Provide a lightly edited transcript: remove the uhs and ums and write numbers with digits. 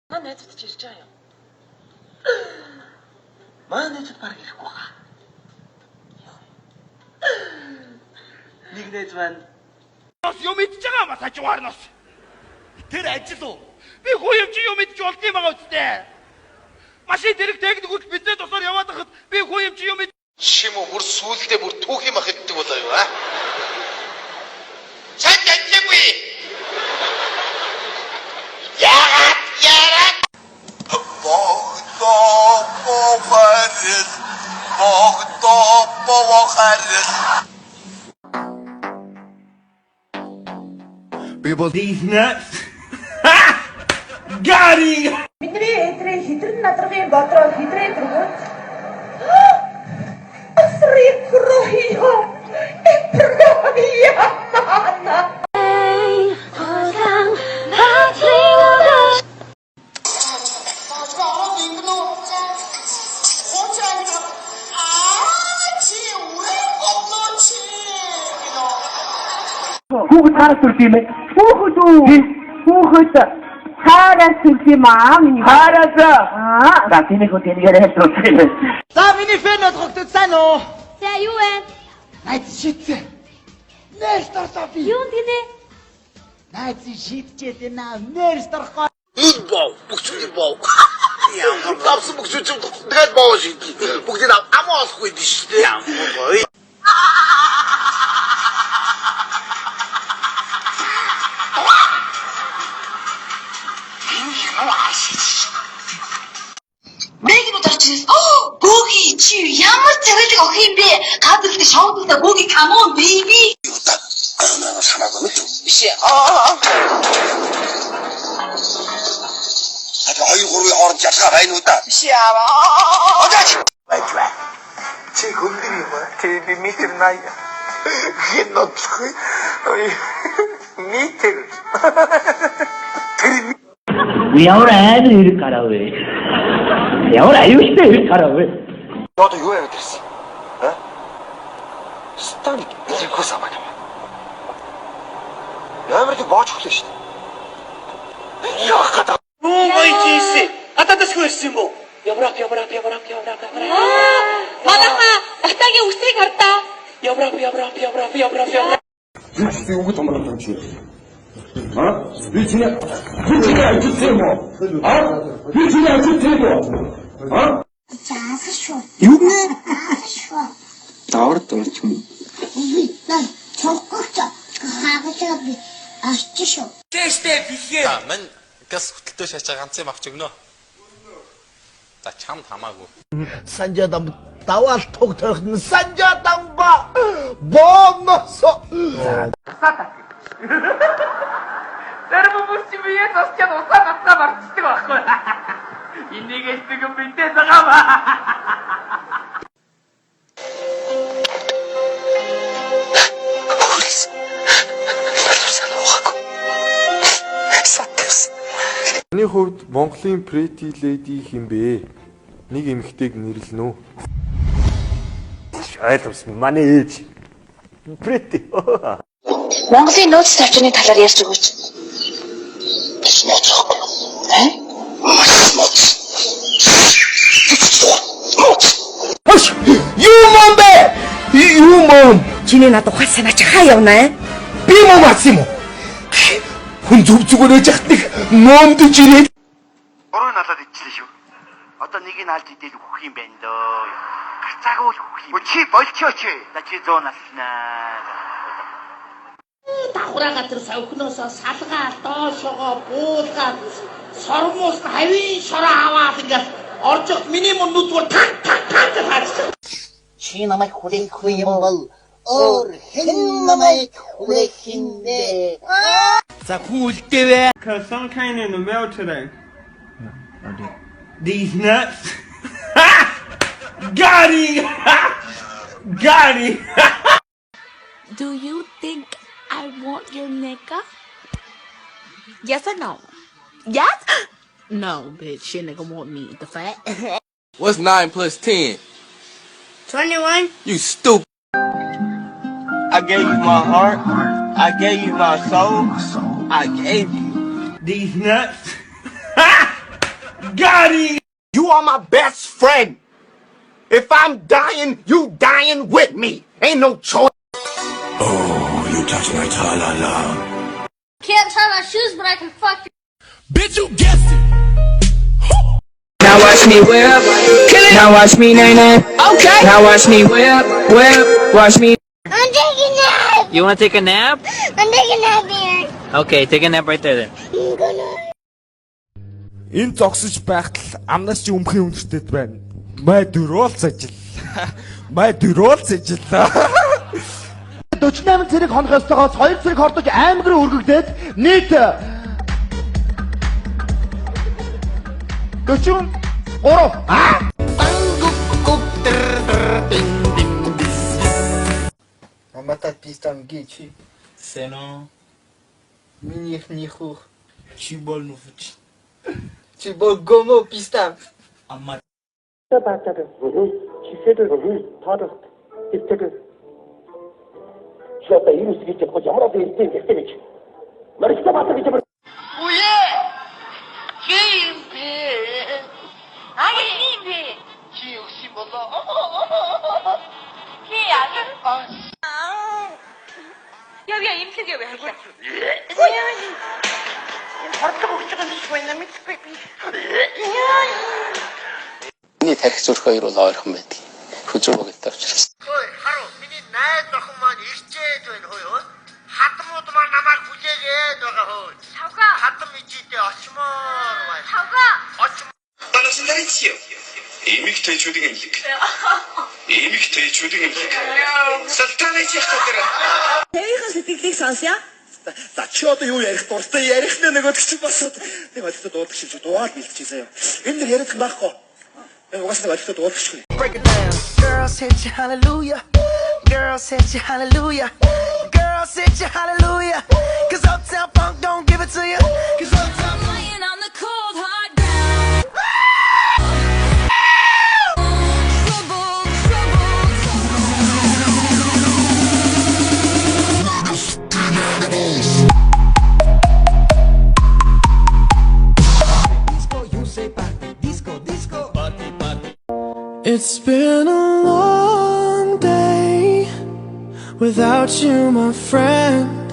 Манай найзууд ч ирж байгаа юм. Манай найзууд баг ирэхгүй байгаа. Нэг найз маань юм идж байгаа мас хажуугаарнаас. Тэр ажил уу? Би хуймч юм идж болд юм байгаа үстэй. Машин дэрэг техникүүд бидний тусаар яваад хахад би хуймч юм идж Шимүү бүр сүулдэ бүр түүх юм ах иддэг болоо юу аа? Чад янжгүй. Яагаад People these nuts. Got it. Бидний эдрийн хитрэн надрагын бодроо хидрээ дөрвөж Асрикрохио эпрохио мана Хүүхэд хараад сүрх юм ээ. Хүүхэд хараад сүрх юм аа. Хараад. За тэнийх үү тэнийгээр хэлж үзье. За миний фэнүүд хогтсон уу? За юу вэ? Найз шийдсэн. Нэрс дорсоо би. Юу гинэ? Найз шийдчихэд байна. Нэрс дорхоо. боо бүгд боо. Яа, гавс бүгд тэгээд боо шийд. Бүгд амаасгүй биш үү? Яа, боо. Мэгнүүд орж ирсэн. Бөөги чи ямар царайлаг ох юм бэ? Гадагт шоудуулаа бөөги come on baby. санаагүй мэт. Биш. Хата 2-3-ийн хооронд ялгаа байна уу да? Биш аа. Одооч. Бачваа. Чи хөндөр юм аа. Чи би метр 80. Хин ноцгүй. Метр. Тэр Ямар айр хэрэг гарав вэ? Ямар аюултай хэрэг гарав вэ? одоо юу яваад ирсэн? Аа? Стан ирэх самаа. Ямар ч бооч хөглөө шүү дээ. Яах гэдэг. Ой жийсэн. Атадасгүй ирсэн юм уу? Манайха ахтагийн үсрийг хардаа. Яврап. Чи үгүй томроо юм чи. Би чиний ажилтсан юм уу? Би чиний ажилтсан юм уу? Заасан шүү. Юу нэ? Шүү. Давар дурч юм. Наа чоккоч хаагачаад би ачиж шүү. Тэстэй бихээ. За мань газ хөтөлтөө шаачаа ганц юм авч өгнө. За чамд хамаагүй. санжадан даваал туг тохин санжадан ба боносо. Тэр хүмүүс чи биеэ тосчод усаа марцдаг байхгүй. Энийг хэлдэг юм бинтээ загаава. Таны хувьд Монголын Pretty Lady хэмбэ? Нэг эмэгтэйг нэрлэнэ үү? Ойлгомжтой. Манай ээж. Pretty. Монголын нууц тавчны талаар ярьж өгөөч. Ноцохгүй. Юу мом? Чиний надад ухаан санаач хаа явна аа? Би мом арсан юм уу? Хүн зүг өгч яхад нэг момдж ирээд. Орой налаад ичлээ шүү. Одоо нэг нь алж идэл өгөх юм байна дөө. Гацаагүй л өгөх юм. Чи болчихооч. За чи 100 наснаа. Давхраа газар савхноосоо салгаа доошогоо буулгаад сормоос хавийн шороо аваад ингээд оржих миний нүдгээр так гэж хаачих. Чи намайг хүлээхгүй юм бол өөр хэн намайг хүлээх юм бэ? За хүн үлдээвэ. Cause some kind in the mail today. These nuts. Got it. Do you think I want your nigga? Yes or no? Yes? No, bitch, your nigga want me. The fat? What's 9 plus 10? 21? You stupid. I gave you my heart. I gave you my soul. I gave you these nuts. Daddy! You are my best friend. If I'm dying, you dying with me. Ain't no choice. Oh, you touch my tra-la-la. Can't tie my shoes, but I can fuck you. Bitch, you guessed it. Now watch me whip, now watch me nay-nay. Okay. Now watch me whip, watch me. I'm taking a nap. You wanna take a nap? I'm taking a nap here. Okay, take a nap right there then. I'm gonna. Энэ зогсож байхад амнаас чи өмхийн үндэстэд байна. Май дөрөөлц ажил. Май дөрөөлц ажил. 48 цэрэг хоногоостойгоос 2 цэрэг хордож аймаг руу өргөгдөөд нийт 43 Амата пистам гичи Сено. миних нихух Чибол нуфч. чибо гомо пистам Amma. Батар чисэдэр тодорт истэдэр шата ирус гэж яг ямар одоо ирсэн гэсэн гэж маричта батар гэж Уе! Кимби! 아기 кимби! Чи өгсөн болоо. 키 아기? 여기야 임색이야 왜 하고 있어? 버튼 혹시가 미치고 있나 미치고 Миний тарих зүрх хоёр бол ойрхон байдаг. Хөзөр богдтой учраас. Хөөе харуу миний найз охин маань ирчээд байна хөөе. Хадмууд маань намайг хүлээгээд байгаа хөөе. Тавга! Хадам ижидээ очмоор байна. Тавга! Танасандаричио. Эмэгтэйчүүдийн эмнэлэг. Эмэгтэйчүүдийн эмнэлэг. Салтанич яхтаа. Тэрийн сэтгэлийг сонсё. За чи одоо юу ярих дуртай ярих нэ нөгөөд чи бас нэг ойлголтод дуудах шиг дуугаар бэлтчихсэн юм. Энэ нэр ярих байхгүй. Энэ угаасаа ойлголтод дуудах шиг. Break it down. Girls hit you hallelujah. Girls hit you hallelujah. Girls hit you hallelujah. Cause Uptown Funk don't give it to you. Cause Uptown Lying on the cold hard ground. It's been a long day without you, my friend.